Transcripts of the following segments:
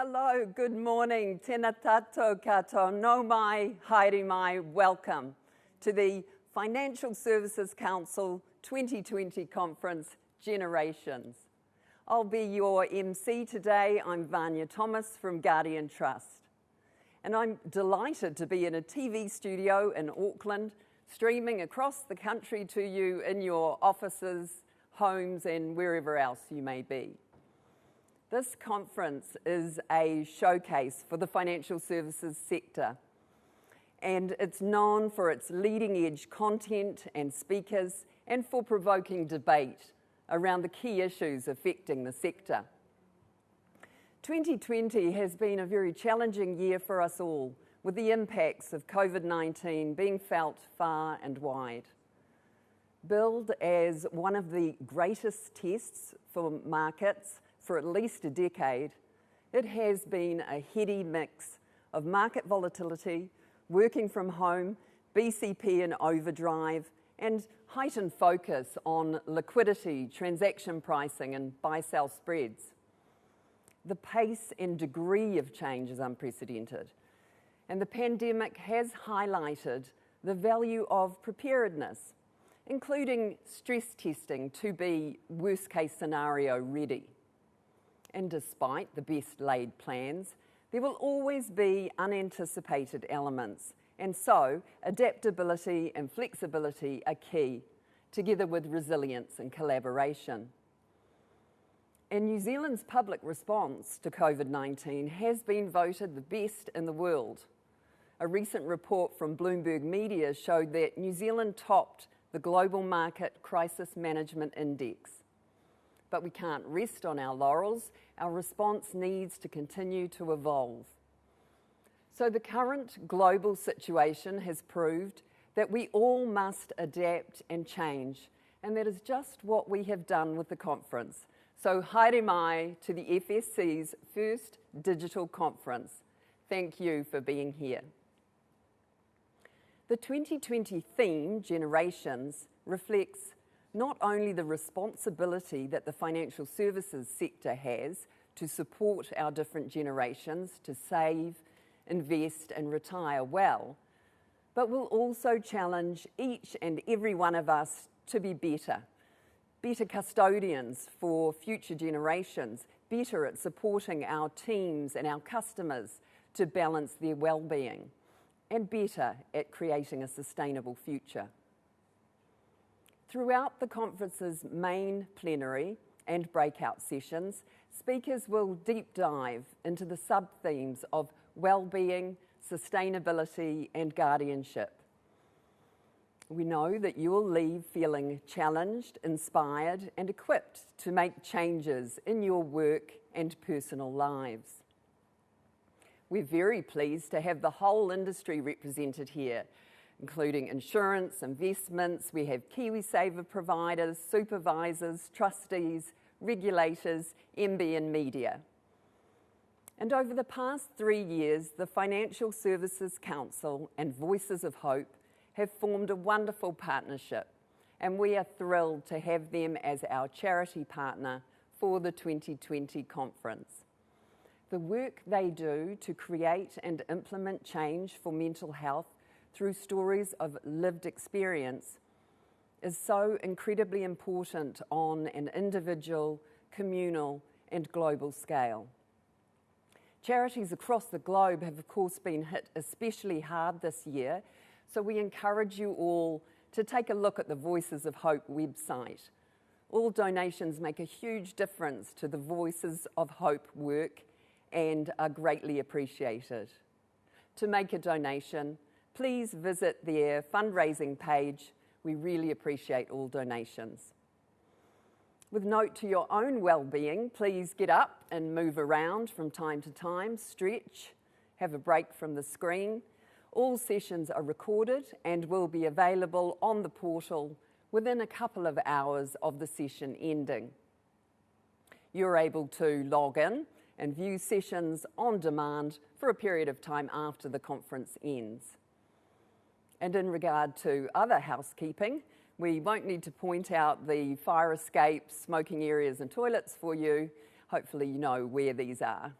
Hello, good morning. Tēnā tātou katoa, nau mai, haere mai, welcome to the Financial Services Council 2020 Conference, Generations. I'll be your MC today. I'm Vanya Thomas from Guardian Trust. And I'm delighted to be in a TV studio in Auckland, streaming across the country to you in your offices, homes, and wherever else you may be. This conference is a showcase for the financial services sector, and it's known for its leading-edge content and speakers and for provoking debate around the key issues affecting the sector. 2020 has been a very challenging year for us all, with the impacts of COVID-19 being felt far and wide. Billed as one of the greatest tests for markets for at least a decade, it has been a heady mix of market volatility, working from home, BCP in overdrive, and heightened focus on liquidity, transaction pricing, and buy-sell spreads. The pace and degree of change is unprecedented, and the pandemic has highlighted the value of preparedness, including stress testing to be worst-case scenario ready. And despite the best-laid plans, there will always be unanticipated elements, and so adaptability and flexibility are key, together with resilience and collaboration. And New Zealand's public response to COVID-19 has been voted the best in the world. A recent report from Bloomberg Media showed that New Zealand topped the Global Market Crisis Management Index. But we can't rest on our laurels. Our response needs to continue to evolve. So the current global situation has proved that we all must adapt and change, and that is just what we have done with the conference. So haere mai to the FSC's first digital conference. Thank you for being here. The 2020 theme, Generations, reflects not only the responsibility that the financial services sector has to support our different generations to save, invest and retire well, but will also challenge each and every one of us to be better custodians for future generations, better at supporting our teams and our customers to balance their well-being, and better at creating a sustainable future. Throughout the conference's main plenary and breakout sessions, speakers will deep dive into the sub-themes of well-being, sustainability and guardianship. We know that you will leave feeling challenged, inspired and equipped to make changes in your work and personal lives. We're very pleased to have the whole industry represented here, including insurance, investments. We have KiwiSaver providers, supervisors, trustees, regulators, MB and media. And over the past 3 years, the Financial Services Council and Voices of Hope have formed a wonderful partnership, and we are thrilled to have them as our charity partner for the 2020 conference. The work they do to create and implement change for mental health through stories of lived experience is so incredibly important on an individual, communal and global scale. Charities across the globe have of course been hit especially hard this year, so we encourage you all to take a look at the Voices of Hope website. All donations make a huge difference to the Voices of Hope work and are greatly appreciated. To make a donation, please visit their fundraising page. We really appreciate all donations. With note to your own well-being, please get up and move around from time to time, stretch, have a break from the screen. All sessions are recorded and will be available on the portal within a couple of hours of the session ending. You're able to log in and view sessions on demand for a period of time after the conference ends. And in regard to other housekeeping, we won't need to point out the fire escapes, smoking areas and toilets for you. Hopefully you know where these are.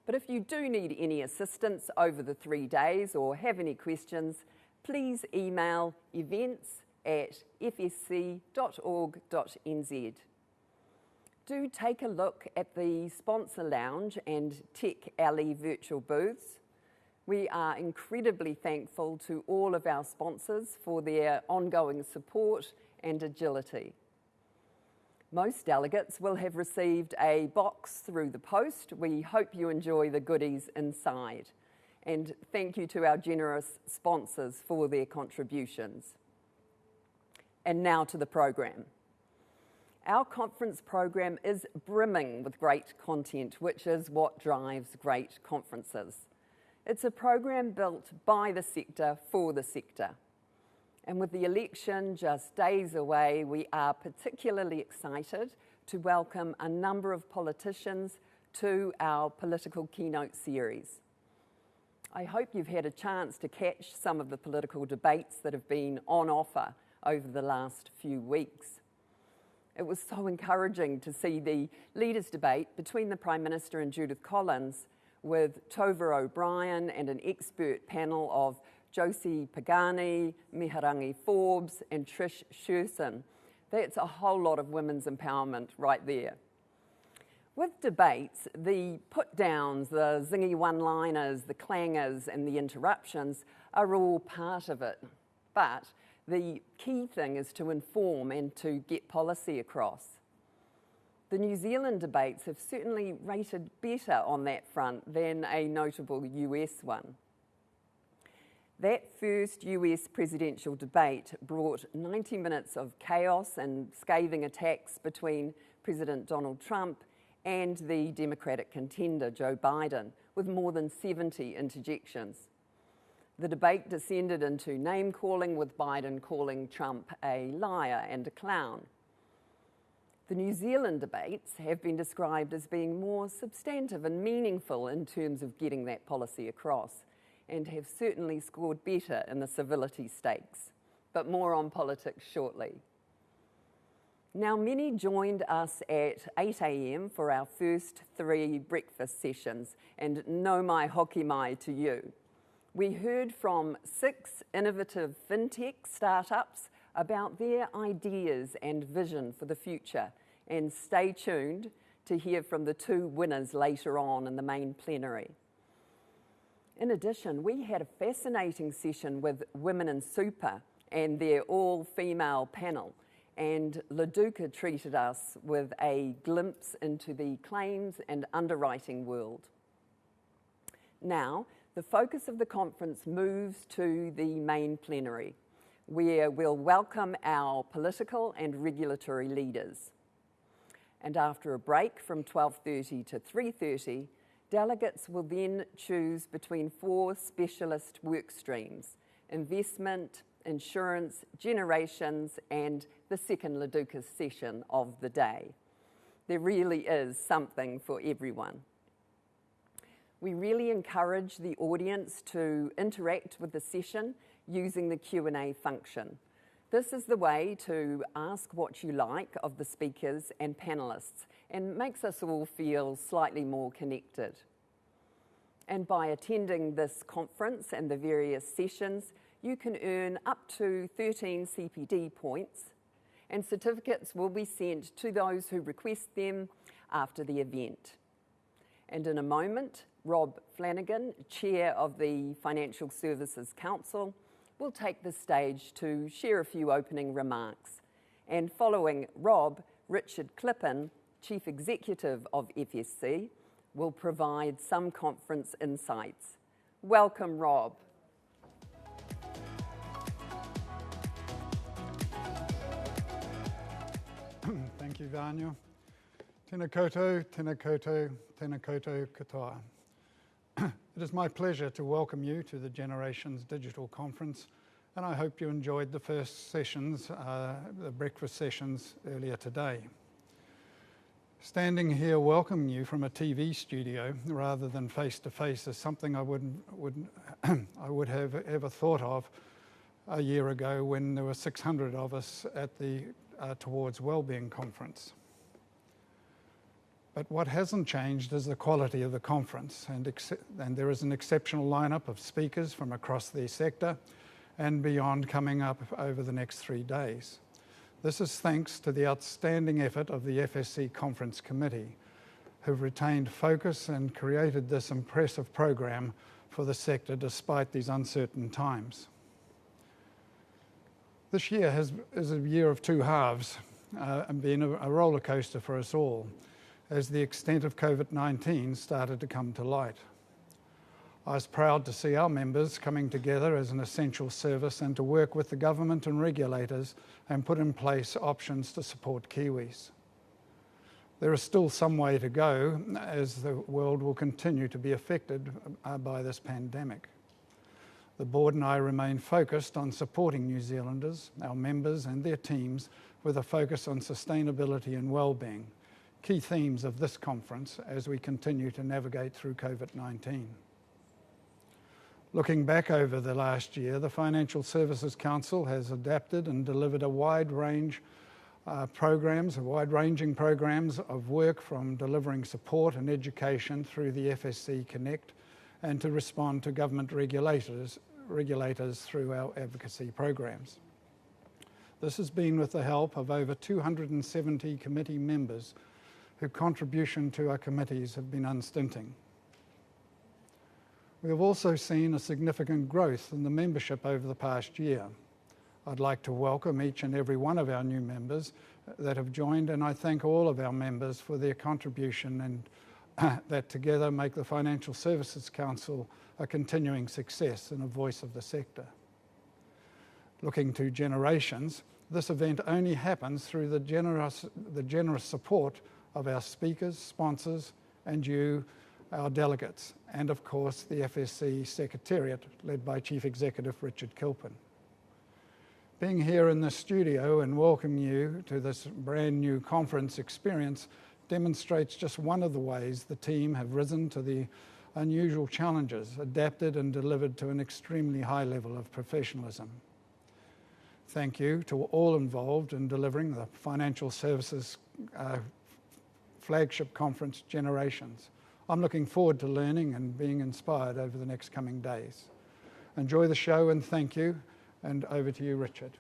But if you do need any assistance over the 3 days or have any questions, please email events@fsc.org.nz. Do take a look at the Sponsor Lounge and Tech Alley virtual booths. We are incredibly thankful to all of our sponsors for their ongoing support and agility. Most delegates will have received a box through the post. We hope you enjoy the goodies inside. And thank you to our generous sponsors for their contributions. And now to the program. Our conference program is brimming with great content, which is what drives great conferences. It's a program built by the sector for the sector. And with the election just days away, we are particularly excited to welcome a number of politicians to our political keynote series. I hope you've had a chance to catch some of the political debates that have been on offer over the last few weeks. It was so encouraging to see the leaders' debate between the Prime Minister and Judith Collins, with Tova O'Brien and an expert panel of Josie Pagani, Miharangi Forbes and Trish Sherson. That's a whole lot of women's empowerment right there. With debates, the put-downs, the zingy one-liners, the clangers and the interruptions are all part of it. But the key thing is to inform and to get policy across. The New Zealand debates have certainly rated better on that front than a notable US one. That first US presidential debate brought 90 minutes of chaos and scathing attacks between President Donald Trump and the Democratic contender, Joe Biden, with more than 70 interjections. The debate descended into name-calling, with Biden calling Trump a liar and a clown. The New Zealand debates have been described as being more substantive and meaningful in terms of getting that policy across, and have certainly scored better in the civility stakes. But more on politics shortly. Now, many joined us at 8 a.m. for our first 3 breakfast sessions, and no mai hoki mai to you. We heard from 6 innovative fintech startups about their ideas and vision for the future, and stay tuned to hear from the 2 winners later on in the main plenary. In addition, we had a fascinating session with Women in Super and their all-female panel, and Laduka treated us with a glimpse into the claims and underwriting world. Now, the focus of the conference moves to the main plenary, where we'll welcome our political and regulatory leaders. And after a break from 12:30 to 3:30, delegates will then choose between 4 specialist work streams: investment, insurance, generations, and the second Laduka session of the day. There really is something for everyone. We really encourage the audience to interact with the session using the Q&A function. This is the way to ask what you like of the speakers and panellists, and makes us all feel slightly more connected. And by attending this conference and the various sessions, you can earn up to 13 CPD points, and certificates will be sent to those who request them after the event. And in a moment, Rob Flannagan, Chair of the Financial Services Council, will take the stage to share a few opening remarks. And following Rob, Richard Klipin, Chief Executive of FSC, will provide some conference insights. Welcome, Rob. Thank you, Vanya. Tēnā koutou, tēnā koutou, tēnā koutou katoa. It is my pleasure to welcome you to the Generations Digital Conference, and I hope you enjoyed the first sessions, the breakfast sessions earlier today. Standing here welcoming you from a TV studio rather than face-to-face is something I would have ever thought of a year ago when there were 600 of us at the Towards Wellbeing Conference. But what hasn't changed is the quality of the conference, and there is an exceptional lineup of speakers from across the sector and beyond coming up over the next 3 days. This is thanks to the outstanding effort of the FSC Conference Committee, who've retained focus and created this impressive program for the sector despite these uncertain times. This year is a year of two halves and been a roller coaster for us all as the extent of COVID-19 started to come to light. I was proud to see our members coming together as an essential service and to work with the government and regulators and put in place options to support Kiwis. There is still some way to go as the world will continue to be affected by this pandemic. The board and I remain focused on supporting New Zealanders, our members and their teams, with a focus on sustainability and well-being, key themes of this conference as we continue to navigate through COVID-19. Looking back over the last year, the Financial Services Council has adapted and delivered a wide-ranging programs of work, from delivering support and education through the FSC Connect and to respond to government regulators through our advocacy programs. This has been with the help of over 270 committee members whose contribution to our committees have been unstinting. We have also seen a significant growth in the membership over the past year. I'd like to welcome each and every one of our new members that have joined, and I thank all of our members for their contribution and that together make the Financial Services Council a continuing success and a voice of the sector. Looking to Generations, this event only happens through the generous support of our speakers, sponsors, and you, our delegates, and of course the FSC Secretariat, led by Chief Executive Richard Klipin. Being here in the studio and welcoming you to this brand new conference experience demonstrates just one of the ways the team have risen to the unusual challenges, adapted and delivered to an extremely high level of professionalism. Thank you to all involved in delivering the Financial Services flagship conference, Generations. I'm looking forward to learning and being inspired over the next coming days. Enjoy the show and thank you, and over to you, Richard.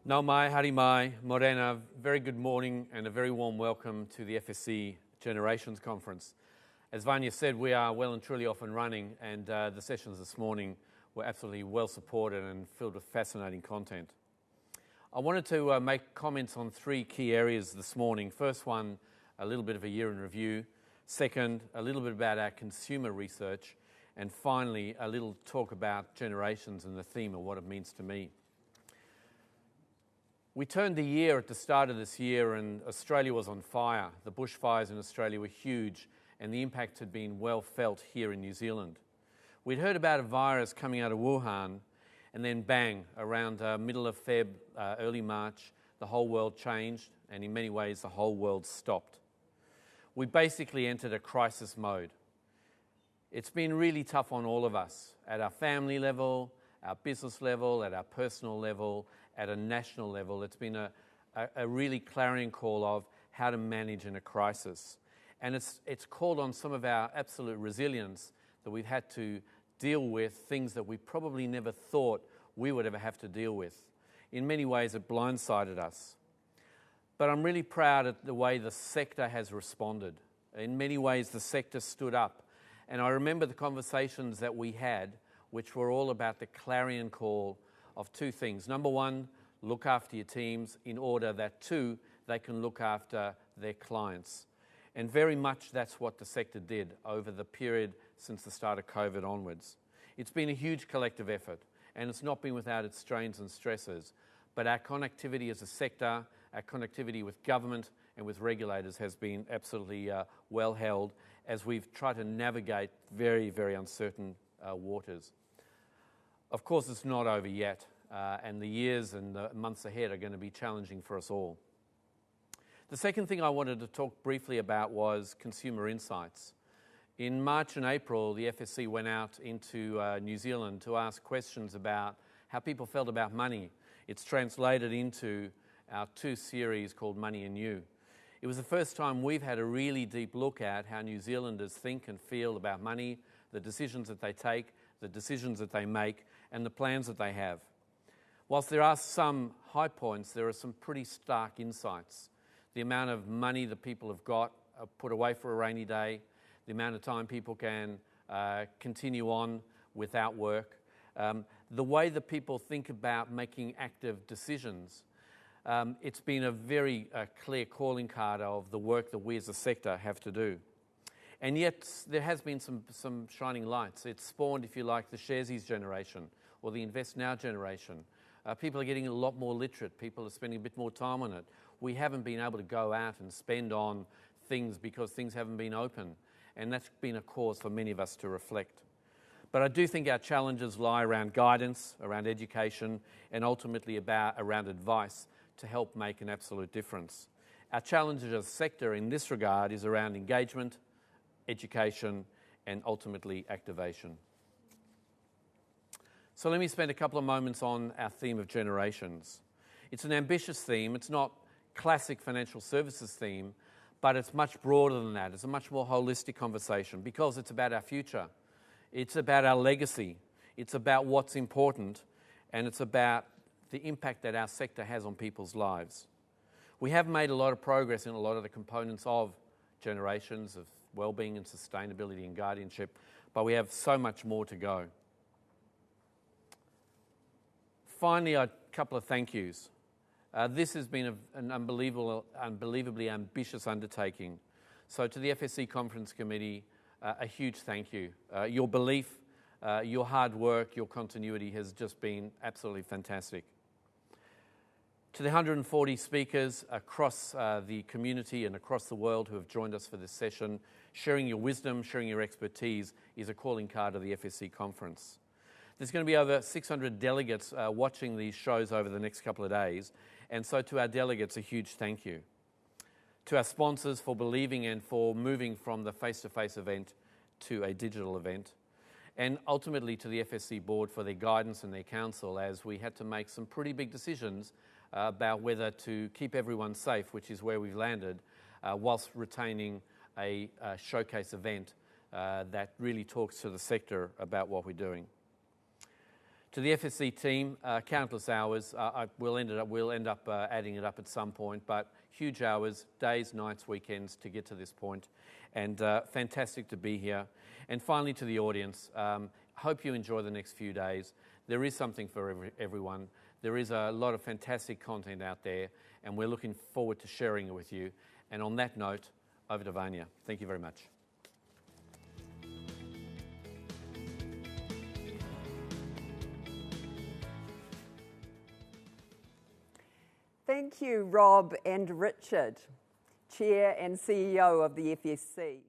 Nau mai, hari mai, morena, very good morning and a very warm welcome to the FSC Generations Conference. As Vanya said, we are well and truly off and running, and the sessions this morning were absolutely well supported and filled with fascinating content. I wanted to make comments on three key areas this morning. First one, a little bit of a year in review. Second, a little bit about our consumer research. And finally, a little talk about generations and the theme of what it means to me. We turned the year at the start of this year and Australia was on fire. The bushfires in Australia were huge and the impact had been well felt here in New Zealand. We'd heard about a virus coming out of Wuhan, and then bang, around middle of Feb, early March, the whole world changed, and in many ways the whole world stopped. We basically entered a crisis mode. It's been really tough on all of us, at our family level, our business level, at our personal level, at a national level. It's been a really clarion call of how to manage in a crisis. And it's called on some of our absolute resilience that we've had to deal with things that we probably never thought we would ever have to deal with. In many ways, it blindsided us. But I'm really proud of the way the sector has responded. In many ways, the sector stood up. And I remember the conversations that we had, which were all about the clarion call of two things. Number one, look after your teams in order that, two, they can look after their clients. And very much that's what the sector did over the period since the start of COVID onwards. It's been a huge collective effort, and it's not been without its strains and stresses. But our connectivity as a sector, our connectivity with government and with regulators has been absolutely well held as we've tried to navigate very, very uncertain waters. Of course, it's not over yet, and the years and the months ahead are going to be challenging for us all. The second thing I wanted to talk briefly about was consumer insights. In March and April, the FSC went out into New Zealand to ask questions about how people felt about money. It's translated into our 2 series called Money and You. It was the first time we've had a really deep look at how New Zealanders think and feel about money, the decisions that they take, the decisions that they make, and the plans that they have. Whilst there are some high points, there are some pretty stark insights. The amount of money that people have got put away for a rainy day, the amount of time people can continue on without work, the way that people think about making active decisions. It's been a very clear calling card of the work that we as a sector have to do. And yet there has been some shining lights. It's spawned, if you like, the Sharesies generation or the Invest Now generation. People are getting a lot more literate. People are spending a bit more time on it. We haven't been able to go out and spend on things because things haven't been open. And that's been a cause for many of us to reflect. But I do think our challenges lie around guidance, around education, and ultimately around advice to help make an absolute difference. Our challenge as a sector in this regard is around engagement, education, and ultimately activation. So let me spend a couple of moments on our theme of generations. It's an ambitious theme. It's not classic financial services theme, but it's much broader than that. It's a much more holistic conversation because it's about our future. It's about our legacy. It's about what's important, and it's about the impact that our sector has on people's lives. We have made a lot of progress in a lot of the components of generations, of wellbeing and sustainability and guardianship, but we have so much more to go. Finally, a couple of thank yous. This has been an unbelievably ambitious undertaking. So to the FSC Conference Committee, a huge thank you. Your belief, your hard work, your continuity has just been absolutely fantastic. To the 140 speakers across the community and across the world who have joined us for this session, sharing your wisdom, sharing your expertise is a calling card of the FSC Conference. There's going to be over 600 delegates watching these shows over the next couple of days, and so to our delegates, a huge thank you. To our sponsors for believing and for moving from the face-to-face event to a digital event, and ultimately to the FSC board for their guidance and their counsel as we had to make some pretty big decisions about whether to keep everyone safe, which is where we've landed, whilst retaining a showcase event that really talks to the sector about what we're doing. To the FSC team, countless hours. We'll end up adding it up at some point, but huge hours, days, nights, weekends to get to this point, and fantastic to be here. And finally, to the audience, hope you enjoy the next few days. There is something for everyone. There is a lot of fantastic content out there, and we're looking forward to sharing it with you. And on that note, over to Vanya. Thank you very much. Thank you, Rob and Richard, Chair and CEO of the FSC.